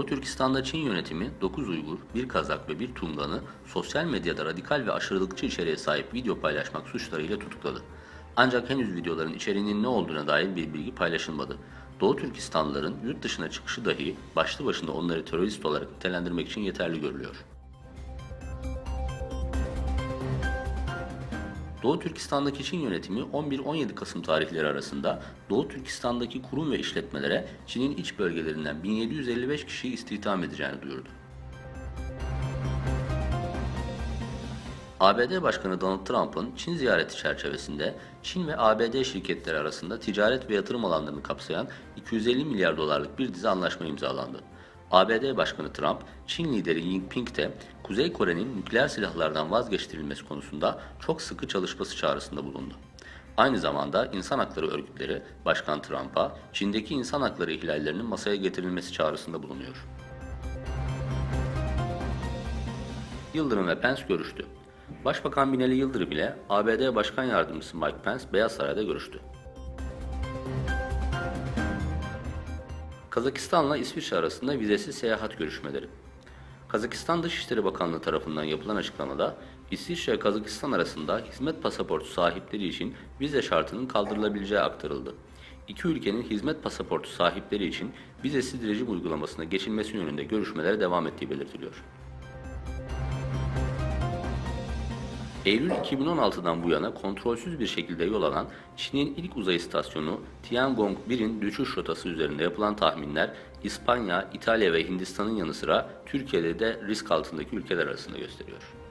Doğu Türkistan'da Çin yönetimi 9 Uygur, 1 Kazak ve 1 Tungan'ı sosyal medyada radikal ve aşırılıkçı içeriğe sahip video paylaşmak suçlarıyla tutukladı. Ancak henüz videoların içeriğinin ne olduğuna dair bir bilgi paylaşılmadı. Doğu Türkistanlıların yurt dışına çıkışı dahi başlı başına onları terörist olarak nitelendirmek için yeterli görülüyor. Doğu Türkistan'daki Çin yönetimi 11-17 Kasım tarihleri arasında Doğu Türkistan'daki kurum ve işletmelere Çin'in iç bölgelerinden 1755 kişiyi istihdam edeceğini duyurdu. ABD Başkanı Donald Trump'ın Çin ziyareti çerçevesinde Çin ve ABD şirketleri arasında ticaret ve yatırım alanlarını kapsayan 250 milyar dolarlık bir dizi anlaşma imzalandı. ABD Başkanı Trump, Çin lideri Jinping de Kuzey Kore'nin nükleer silahlardan vazgeçtirilmesi konusunda çok sıkı çalışması çağrısında bulundu. Aynı zamanda insan hakları örgütleri Başkan Trump'a Çin'deki insan hakları ihlallerinin masaya getirilmesi çağrısında bulunuyor. Yıldırım ve Pence görüştü. Başbakan Binali Yıldırım ile ABD Başkan Yardımcısı Mike Pence Beyaz Saray'da görüştü. Kazakistan'la İsviçre arasında vizesiz seyahat görüşmeleri. Kazakistan Dışişleri Bakanlığı tarafından yapılan açıklamada İsviçre ve Kazakistan arasında hizmet pasaportu sahipleri için vize şartının kaldırılabileceği aktarıldı. İki ülkenin hizmet pasaportu sahipleri için vizesiz rejim uygulamasına geçilmesi yönünde görüşmelere devam ettiği belirtiliyor. Eylül 2016'dan bu yana kontrolsüz bir şekilde yol alan Çin'in ilk uzay istasyonu Tiangong-1'in düşüş rotası üzerinde yapılan tahminler İspanya, İtalya ve Hindistan'ın yanı sıra Türkiye'de de risk altındaki ülkeler arasında gösteriyor.